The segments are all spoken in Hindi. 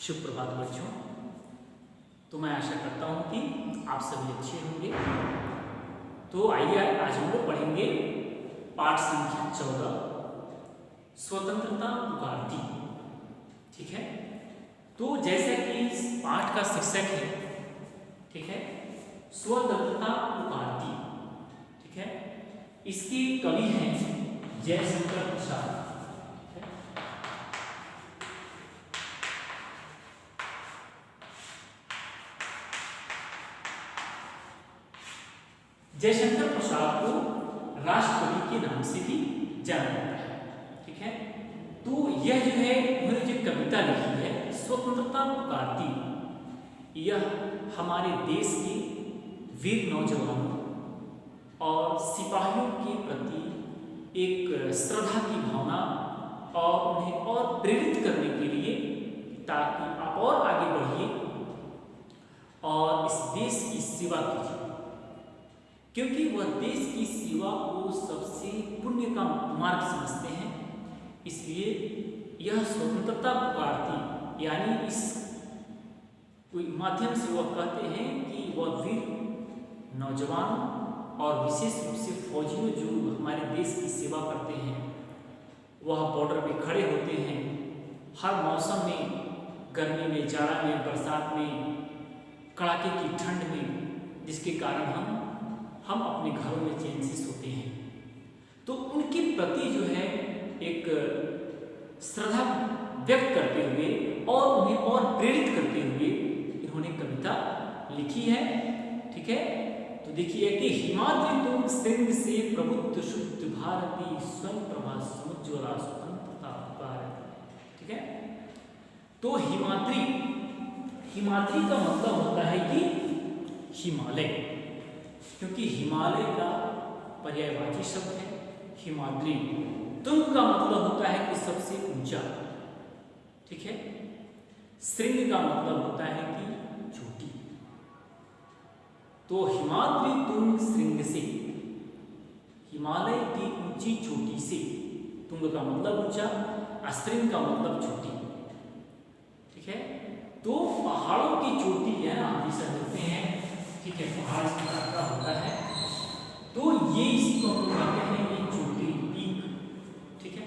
शुभ प्रभात बच्चों। तो मैं आशा करता हूँ कि आप सभी अच्छे होंगे। तो आइए आज हम लोग पढ़ेंगे पाठ संख्या 14, स्वतंत्रता पुकारती। ठीक है, तो जैसा कि इस पाठ का शीर्षक है, ठीक है, स्वतंत्रता पुकारती। ठीक है, इसके कवि हैं जयशंकर प्रसाद। जयशंकर प्रसाद को राष्ट्रकवि के नाम से भी जाना जाता है। ठीक है, तो यह जो है उन्होंने जो कविता लिखी है स्वतंत्रता पुकारती, यह हमारे देश के वीर नौजवानों और सिपाहियों के प्रति एक श्रद्धा की भावना और उन्हें और प्रेरित करने के लिए, ताकि आप और आगे बढ़िए और इस देश की सेवा कीजिए, क्योंकि वह देश की सेवा को सबसे पुण्य का मार्ग समझते हैं। इसलिए यह स्वतंत्रता पुकारती यानी इस माध्यम से वह कहते हैं कि वह वीर नौजवान और विशेष रूप से फौजियों जो हमारे देश की सेवा करते हैं, वह बॉर्डर पे खड़े होते हैं हर मौसम में, गर्मी में, जाड़ा में, बरसात में, कड़ाके की ठंड में, जिसके कारण हम अपने घरों में चैन से सोते हैं। तो उनके प्रति जो है एक श्रद्धा व्यक्त करते हुए और उन्हें और प्रेरित करते हुए इन्होंने कविता लिखी है। ठीक है, तो देखिए कि हिमाद्रि तुंग श्रृंग से प्रबुद्ध शुद्ध भारती, स्वयं प्रभा समुज्ज्वला स्वतंत्रता पुकारती। ठीक है, तो हिमाद्रि का मतलब होता है कि हिमालय, क्योंकि हिमालय का पर्यायवाची शब्द है हिमाद्रि। तुंग का मतलब होता है कि सबसे ऊंचा। ठीक है, श्रृंग का मतलब होता है कि चोटी। तो हिमाद्रि तुंग श्रृंग से, हिमालय की ऊंची चोटी से, तुंग का मतलब ऊंचा, श्रृंग का मतलब चोटी। ठीक है, तो पहाड़ों की चोटी है ना, हम इसे देखते हैं। ठीक है, पहाड़ इस प्रकार का होता है, तो ये इसको हम लोग कहते हैं ये चोटी, पीक। ठीक है,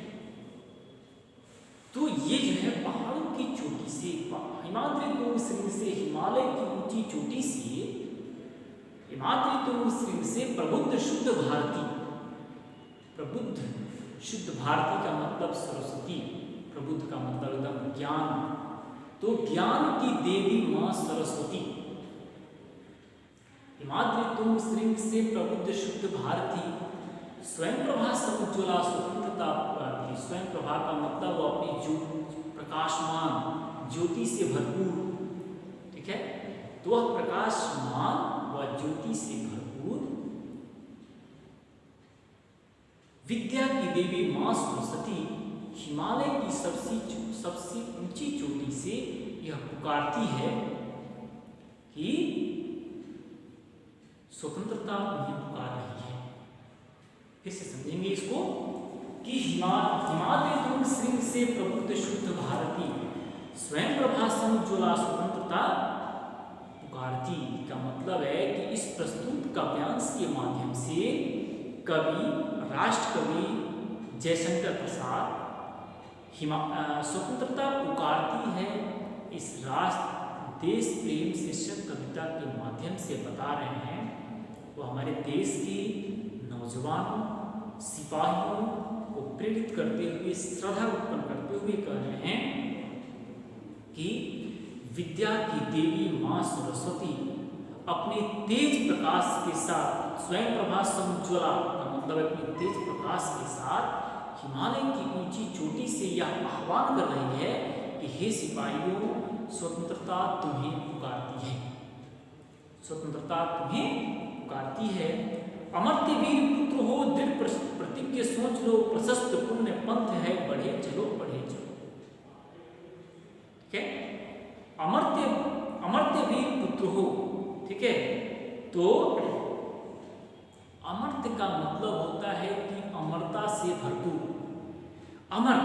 तो ये जो है पहाड़ों की चोटी से, हिमाद्रि तुंग श्रृंग से, हिमालय की ऊंची चोटी से, हिमाद्रि तुंग श्रृंग से प्रबुद्ध शुद्ध भारती। प्रबुद्ध शुद्ध भारती का मतलब सरस्वती, प्रबुद्ध का मतलब एकदम ज्ञान, तो ज्ञान की देवी मां सरस्वती। हिमाद्रि तुंग श्रृंग से प्रबुद्ध शुद्ध भारती, स्वयं प्रभा समुज्ज्वला स्वतंत्रता पुकारती। स्वयं प्रभा का मतलब वो अपनी प्रकाशमान ज्योति से भरपूर। ठीक है, तो वह प्रकाशमान व ज्योति से भरपूर विद्या की देवी मां सरस्वती हिमालय की सबसे ऊंची चोटी से यह पुकारती है कि स्वतंत्रता उन्हें पुकार रही है। फिर से समझेंगे इसको कि हिमाद्रि तुंग श्रृंग से प्रबुद्ध शुद्ध भारती, स्वयं प्रभा समुज्ज्वला स्वतंत्रता पुकारती का मतलब है कि इस प्रस्तुत काव्यांश के माध्यम से कवि, राष्ट्रकवि जयशंकर प्रसाद स्वतंत्रता पुकारती है इस राष्ट्र देश प्रेम शीर्षक कविता के माध्यम से बता रहे हैं। वो हमारे देश के नौजवानों, सिपाहियों को प्रेरित करते हुए, श्रद्धा उत्पन्न करते हुए कह रहे हैं कि विद्या की देवी मां सरस्वती अपने तेज प्रकाश के साथ, स्वयं प्रभा समुज्ज्वला का मतलब अपने तेज प्रकाश के साथ हिमालय की ऊंची चोटी से यह आह्वान कर रही है कि हे सिपाहियों, स्वतंत्रता तुम्हें पुकारती है, स्वतंत्रता तुम्हें पुकारती है। अमर्त्य वीर पुत्र हो, दृढ़ प्रतिज्ञ सोच लो, प्रशस्त पुण्य पंथ है, बढ़े चलो बढ़े चलो। ठीक है, अमर्त्य वीर पुत्र हो। ठीक है, तो अमर्त्य का मतलब होता है कि अमरता से भरपूर, अमर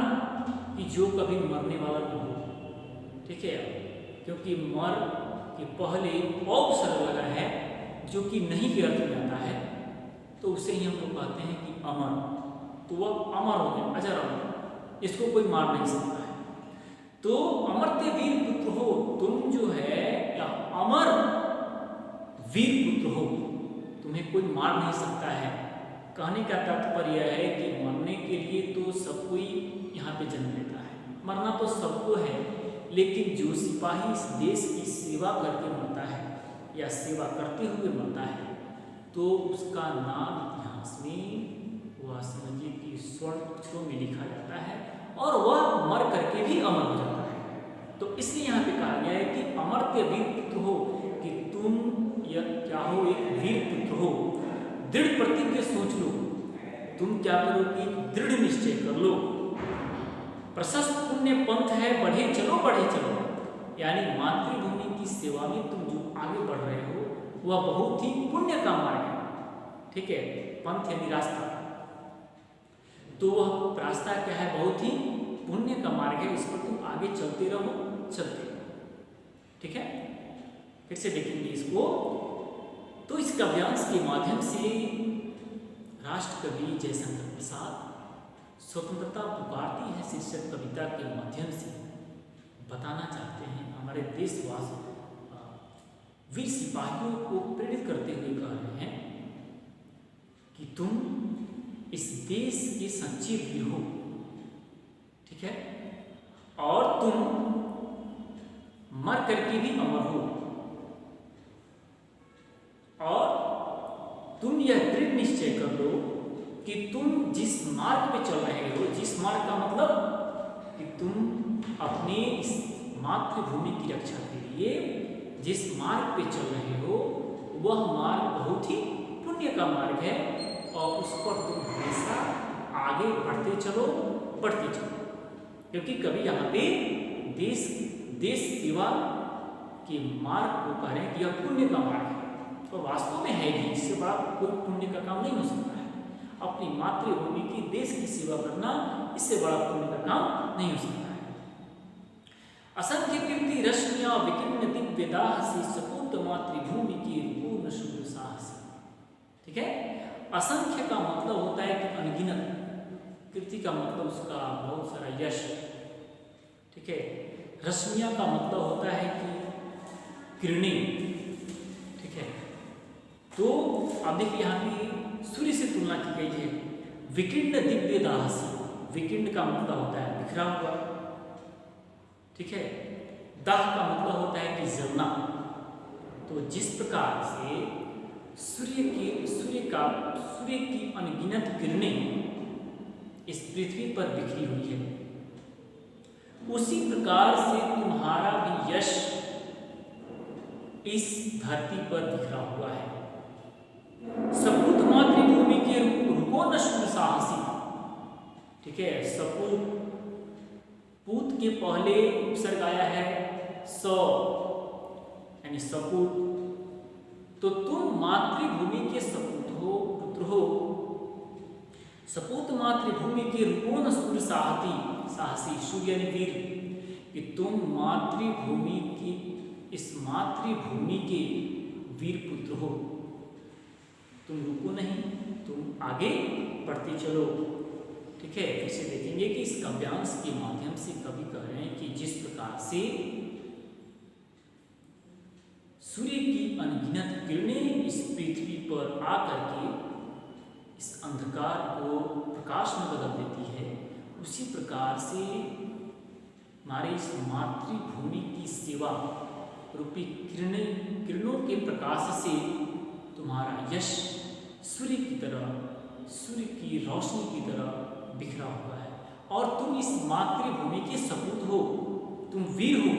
कि जो कभी मरने वाला नहीं हो, ठीक है, क्योंकि मर के पहले औपसर्ग लगा है जो कि नहीं के अर्थ में आता है, तो उसे ही हम लोग कहते हैं कि अमर। तो वह अमर हो गए, अजर अमर, इसको कोई मार नहीं सकता है। तो अमर्त्य वीर पुत्र हो, तुम जो है या अमर वीर पुत्र हो, तुम्हें कोई मार नहीं सकता है। कहने का तात्पर्य यह है कि मरने के लिए तो सब कोई यहाँ पे जन्म लेता है, मरना तो सबको है, लेकिन जो सिपाही इस देश की सेवा करके मरता है या सेवा करते हुए मरता है, तो उसका नाम इतिहास में वह समझिए कि स्वर्ण अक्षरों में लिखा जाता है और वह मर करके भी अमर हो जाता है। तो इसलिए यहाँ पे कहा गया है कि अमर्त्य वीर पुत्र हो, कि तुम या क्या हो, एक वीर पुत्र हो। दृढ़ प्रतिज्ञ सोच लो, तुम क्या करो कि दृढ़ निश्चय कर लो। प्रशस्त पुण्य पंथ है, बढ़े चलो बढ़े चलो, यानी मातृभूमि की सेवा में तुम जो आगे बढ़ रहे हो वह बहुत ही पुण्य का मार्ग है। ठीक है, पंथ यानी रास्ता, तो वह रास्ता क्या है, बहुत ही पुण्य का मार्ग है, इस पर तुम आगे चलते रहो, चलते रहो। ठीक है, फिर से देखेंगे इसको। तो इस काव्यांश के माध्यम से राष्ट्र कवि जयशंकर प्रसाद स्वतंत्रता पुकारती है शीर्षक कविता के माध्यम से बताना चाहते हैं, हमारे देशवासी वीर सिपाहियों को प्रेरित करते हुए कह रहे हैं कि तुम इस देश के सच्चे वीर हो। ठीक है, और तुम मर करके भी अमर हो, और तुम यह दृढ़ निश्चय कर लो कि तुम जिस मार्ग पे चल रहे हो, जिस मार्ग का मतलब कि तुम अपने इस मातृभूमि की रक्षा के लिए जिस मार्ग पे चल रहे हो वह मार्ग बहुत ही पुण्य का मार्ग है, और उस पर तुम हमेशा आगे बढ़ते चलो, बढ़ते चलो। क्योंकि कभी यहाँ पे देश सेवा के मार्ग को कह रहे हैं कि यह पुण्य का मार्ग है, तो वास्तव में है भी, इससे बड़ा कोई पुण्य का काम नहीं हो सकता है। अपनी मातृभूमि की, देश की सेवा करना, इससे बड़ा पुण्य का काम नहीं हो सकता है। असंख्य कीर्ति रश्मियां विकीर्ण दिव्य दाह से सपूत मातृभूमि की पूर्ण शुद्ध साहस। ठीक है, असंख्य का मतलब होता है कि अनगिनत, कीर्ति का मतलब उसका बहुत सारा यश। ठीक है, रश्मियां का मतलब होता है कि किरणें। ठीक है, तो अब देखिए यहाँ पे सूर्य से तुलना की गई है। विकीर्ण दिव्य दाह से, विकीर्ण का मतलब होता है बिखरा हुआ। ठीक है, दाह का मतलब होता है कि जलना। तो जिस प्रकार से सूर्य की अनगिनत किरणें इस पृथ्वी पर बिखरी हुई है, उसी प्रकार से तुम्हारा भी यश इस धरती पर बिखरा हुआ है। सपूत मातृभूमि के रुको न शुद्ध साहसी। ठीक है, सपूत, पूत के पहले उपसर्ग आया है स, यानी सपूत। तो तुम मातृभूमि के सपूत हो, पुत्र हो। सपूत मातृभूमि के रुको न सूर्य साहसी, सूर्य यानी वीर, कि तुम मातृभूमि की, इस मातृभूमि के वीर पुत्र हो। तुम रुको नहीं, तुम आगे बढ़ते चलो। ठीक है, फिर से देखेंगे कि इस काव्यांश के माध्यम से कवि कह रहे हैं कि जिस प्रकार से सूर्य की अनगिनत किरणें इस पृथ्वी पर आकर के इस अंधकार को प्रकाश में बदल देती है, उसी प्रकार से हमारे इस मातृभूमि की सेवा रूपी किरणों के प्रकाश से तुम्हारा यश सूर्य की तरह, सूर्य की रोशनी की तरह बिखरा हुआ है, और तुम इस मातृभूमि के सपूत हो, तुम वीर हो,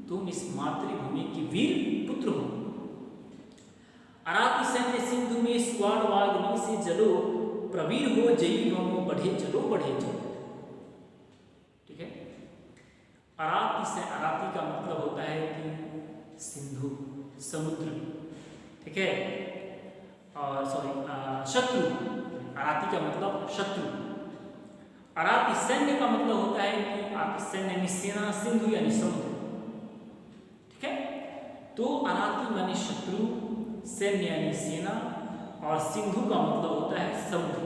तुम इस मातृभूमि के वीर पुत्र हो। अराती सैन्य सिंधु में स्वर्ण वाग्नि से जलो, प्रवीर हो जयी गमो बढ़े चलो बढ़े चलो। ठीक है, अराती का मतलब होता है कि सिंधु, समुद्र। ठीक है, और शत्रु, अराती का मतलब शत्रु। अराती सैन्य का मतलब होता है कि सैन्य यानी सेना, सिंधु यानी समुद्र। ठीक है, तो अनाति माने शत्रु, सैन्य यानी सेना, और सिंधु का मतलब होता है समुद्र,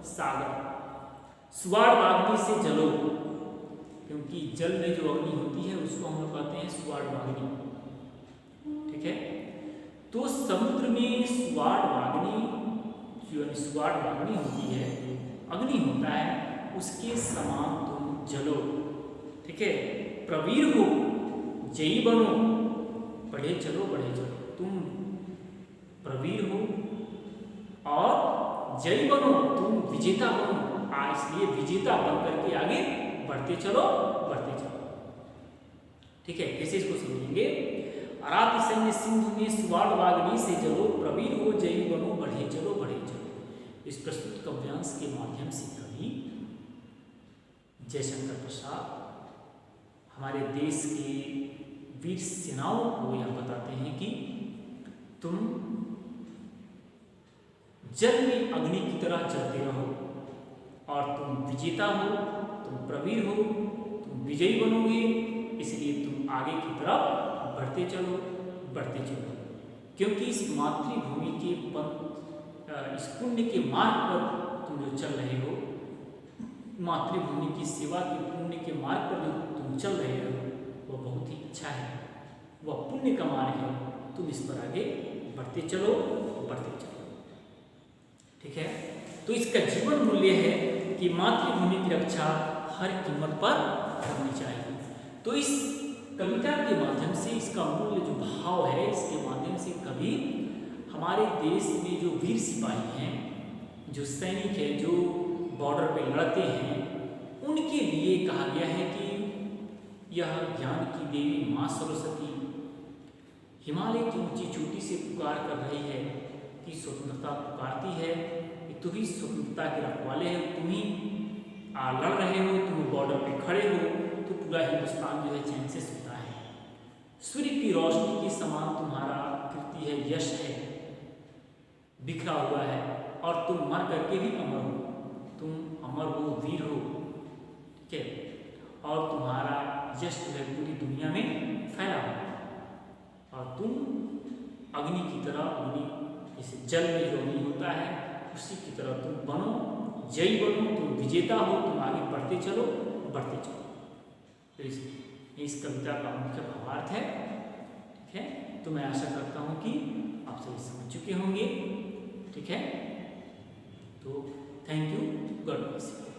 सागर। सुवाड़वाग्नि से जलो, क्योंकि जल में जो अग्नि होती है उसको हम लोग कहते हैं सुवाड़वाग्नि। ठीक है, तो समुद्र में सुवाड़वाग्नि जो सुवाड़वाग्नि होती है, अग्नि होता है, उसके समान तुम जलो। ठीक है, प्रवीर हो, जयी बनो, बढ़े चलो बढ़े चलो। तुम प्रवीर हो और जयी बनो, तुम विजेता बनो। इसलिए विजेता बन करके आगे बढ़ते चलो बढ़ते चलो। ठीक है, कैसे इसको समझेंगे? अराति सैन्य सिंधु में सुवाड़वाग्नि से जलो, प्रवीर हो, जयी बनो, बढ़े चलो बढ़े चलो। इस प्रस्तुत काव्यांश के माध्यम से कवि जयशंकर प्रसाद हमारे देश के वीर सेनाओं को यह बताते हैं कि तुम जल में अग्नि की तरह चलते रहो, और तुम विजेता हो, तुम प्रवीर हो, तुम विजयी बनोगे। इसलिए तुम आगे की तरफ बढ़ते चलो बढ़ते चलो, क्योंकि इस मातृभूमि के इस पुण्य के मार्ग पर तुम जो चल रहे हो, मातृभूमि की सेवा के पुण्य के मार्ग पर जो तुम चल रहे हो, वह बहुत ही अच्छा है, वह पुण्य का मार्ग है। तुम इस पर आगे बढ़ते चलो बढ़ते चलो। ठीक है, तो इसका जीवन मूल्य है कि मातृभूमि की रक्षा हर कीमत पर करनी चाहिए। तो इस कविता के माध्यम से इसका मूल्य जो भाव है, इसके माध्यम से कवि हमारे देश में जो वीर सिपाही हैं, जो सैनिक हैं, जो बॉर्डर पे लड़ते हैं, उनके लिए कहा गया है कि यह ज्ञान की देवी माँ सरस्वती हिमालय की ऊंची चोटी से पुकार कर रही है कि स्वतंत्रता पुकारती है कि तुम ही स्वतंत्रता के रखवाले हो, तुम ही लड़ रहे हो, तुम बॉर्डर पे खड़े हो, तो पूरा हिंदुस्तान जो है चैन से सोता है। सूर्य की रोशनी के समान तुम्हारा कीर्ति है, यश है, बिखरा हुआ है, और तुम मर करके भी अमर हो, तुम अमर हो, वीर हो। ठीक है, और तुम्हारा यश जो है पूरी दुनिया में फैला हुआ है, और तुम अग्नि की तरह, अग्नि जैसे जल में जो अग्नि होता है उसी की तरह तुम बनो, जयी बनो, तुम विजेता हो, तुम आगे बढ़ते चलो बढ़ते चलो। तो इस कविता का मुख्य भावार्थ है। ठीक है, तो मैं आशा करता हूँ कि आप सभी समझ चुके होंगे। ठीक है, तो thank you, God bless you.